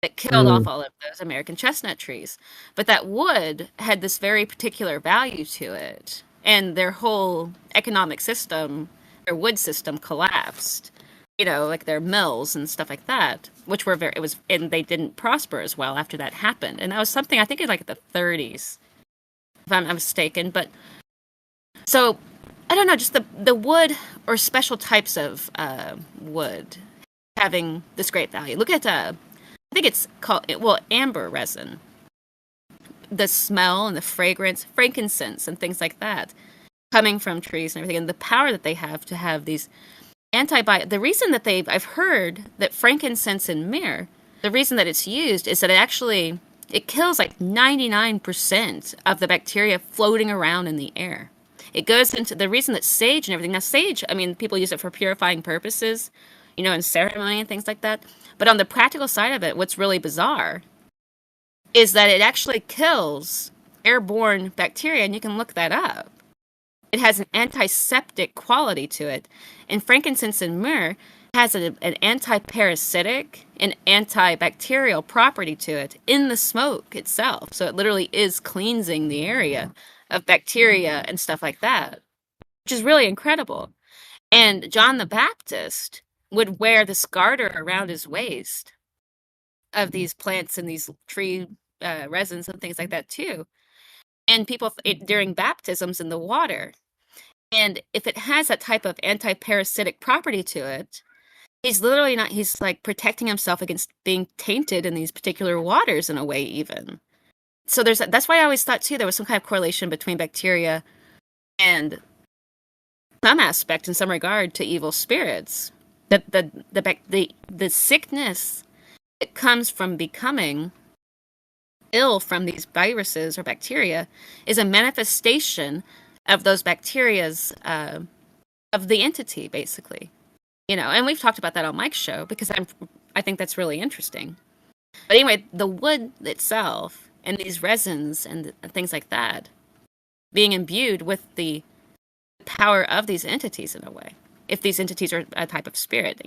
S2: that killed off all of those American chestnut trees. But that wood had this very particular value to it, and their whole economic system, their wood system, collapsed. Like their mills and stuff like that, which were and they didn't prosper as well after that happened. And that was something, I think, in like the 30s, if I'm not mistaken. But so I don't know, just the wood or special types of wood having this great value. Look at I think it's called, amber resin. The smell and the fragrance, frankincense and things like that, coming from trees and everything, and the power that they have to have these the reason that I've heard that frankincense and myrrh, the reason that it's used is that it kills like 99% of the bacteria floating around in the air. It goes into the reason that sage and everything. Now, sage, I mean, people use it for purifying purposes, in ceremony and things like that. But on the practical side of it, what's really bizarre is that it actually kills airborne bacteria, and you can look that up. It has an antiseptic quality to it. And frankincense and myrrh has an anti-parasitic and antibacterial property to it in the smoke itself. So it literally is cleansing the area of bacteria and stuff like that, which is really incredible. And John the Baptist would wear this garter around his waist of these plants and these tree resins and things like that too. And people during baptisms in the water. And if it has that type of anti-parasitic property to it, he's literally not, he's like protecting himself against being tainted in these particular waters in a way even. So that's why I always thought too, there was some kind of correlation between bacteria and some aspect in some regard to evil spirits. That the sickness that comes from becoming ill from these viruses or bacteria is a manifestation of those bacterias of the entity, basically. And we've talked about that on Mike's show because I think that's really interesting. But anyway, the wood itself and these resins and things like that being imbued with the power of these entities in a way. If these entities are a type of spirit,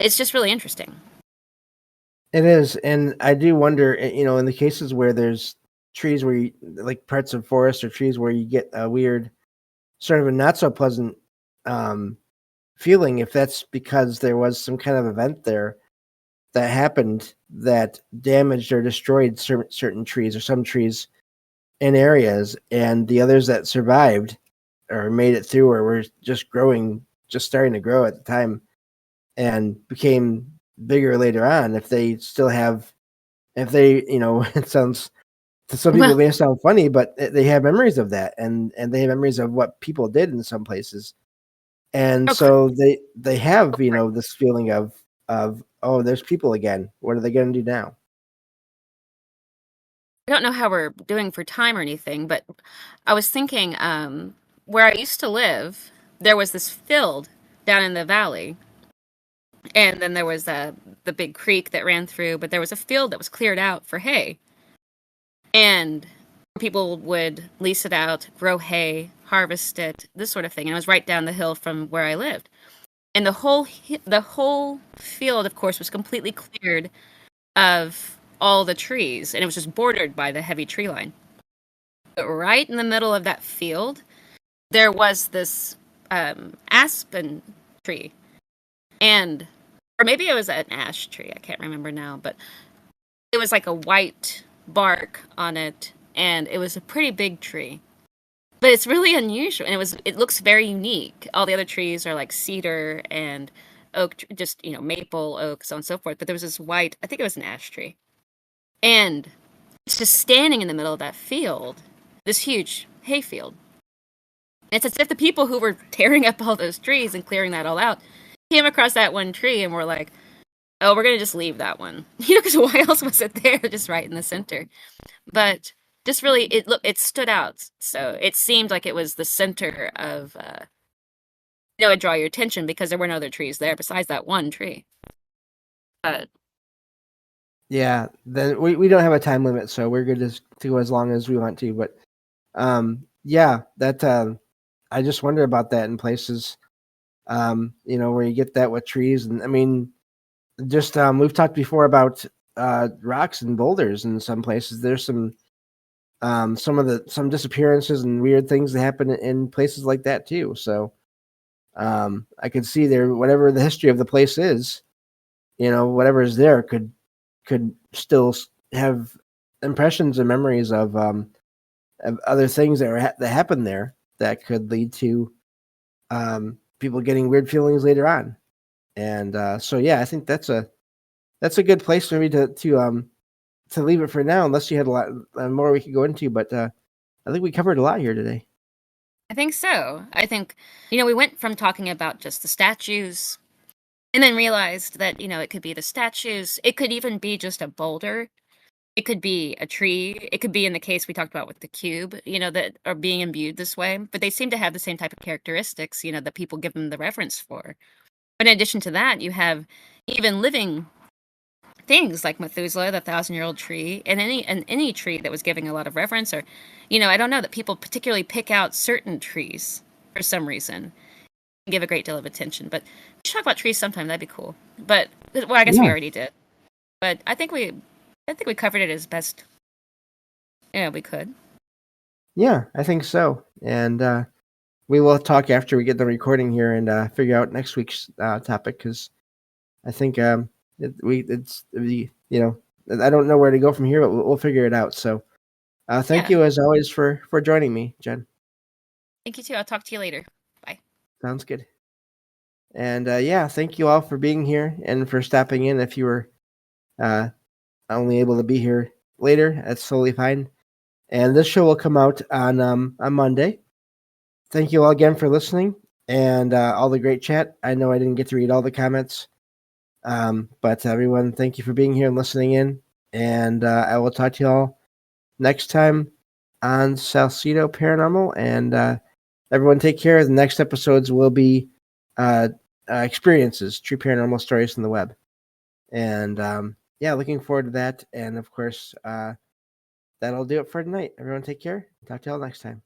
S2: it's just really interesting.
S1: It is, and I do wonder, in the cases where there's trees where like parts of forest or trees where you get a weird, sort of a not so pleasant feeling, if that's because there was some kind of event there that happened that damaged or destroyed certain trees or some trees in areas, and the others that survived or made it through or were just starting to grow at the time, and became bigger later on. If they still have, if they, it sounds to some people
S2: Well,
S1: it may sound funny, but they have memories of that, and they have memories of what people did in some places, and
S2: okay.
S1: so they have this feeling of oh, there's people again. What are they going to do now?
S2: I don't know how we're doing for time or anything, but I was thinking, where I used to live, there was this field down in the valley, and then there was the big creek that ran through, but there was a field that was cleared out for hay, and people would lease it out, grow hay, harvest it, this sort of thing. And it was right down the hill from where I lived, and the whole field, of course, was completely cleared of all the trees, and it was just bordered by the heavy tree line. But right in the middle of that field, there was this aspen tree, and or maybe it was an ash tree. I can't remember now, but it was like a white bark on it, and it was a pretty big tree. But it's really unusual, and it looks very unique. All the other trees are like cedar and oak, just maple, oak, so on and so forth. But there was this white, I think it was an ash tree, and it's just standing in the middle of that field, this huge hayfield. It's as if the people who were tearing up all those trees and clearing that all out came across that one tree and were like, "Oh, we're gonna just leave that one," because why else was it there, just right in the center? But just really, it stood out. So it seemed like it was the center of, it'd draw your attention because there were no other trees there besides that one tree. But
S1: Yeah, then we don't have a time limit, so we're good to go as long as we want to. But yeah, that I just wonder about that in places, where you get that with trees, and I mean, just we've talked before about rocks and boulders in some places. There's some disappearances and weird things that happen in places like that too. So I could see there, whatever the history of the place is, whatever is there could still have impressions and memories of other things that happened there that could lead to people getting weird feelings later on. And so yeah, I think that's a good place for me to leave it for now, unless you had a lot more we could go into. But I think we covered a lot here today.
S2: I think so. I think, we went from talking about just the statues and then realized that, it could be the statues. It could even be just a boulder. It could be a tree. It could be in the case we talked about with the cube, that are being imbued this way. But they seem to have the same type of characteristics, that people give them the reference for. But in addition to that, you have even living things like Methuselah, the 1,000-year-old tree, and any tree that was giving a lot of reverence, or, I don't know, that people particularly pick out certain trees for some reason and give a great deal of attention. But we should talk about trees sometime. That'd be cool. But well, I guess we
S1: Yeah,
S2: already did. But I think we covered it as best we could.
S1: yeah, I think so. And we will talk after we get the recording here and figure out next week's topic, because I think I don't know where to go from here, but we'll figure it out. So thank
S2: Yeah.
S1: you as always for joining me, Jen.
S2: Thank you too. I'll talk to you later. Bye.
S1: Sounds good. And yeah, thank you all for being here and for stopping in. If you were uh, only able to be here later, that's totally fine. And this show will come out on Monday. Thank you all again for listening and all the great chat. I know I didn't get to read all the comments, but everyone, thank you for being here and listening in. And I will talk to you all next time on Salsido Paranormal. And everyone, take care. The next episodes will be experiences, true paranormal stories from the web. And yeah, looking forward to that. And of course, that'll do it for tonight. Everyone, take care. Talk to y'all next time.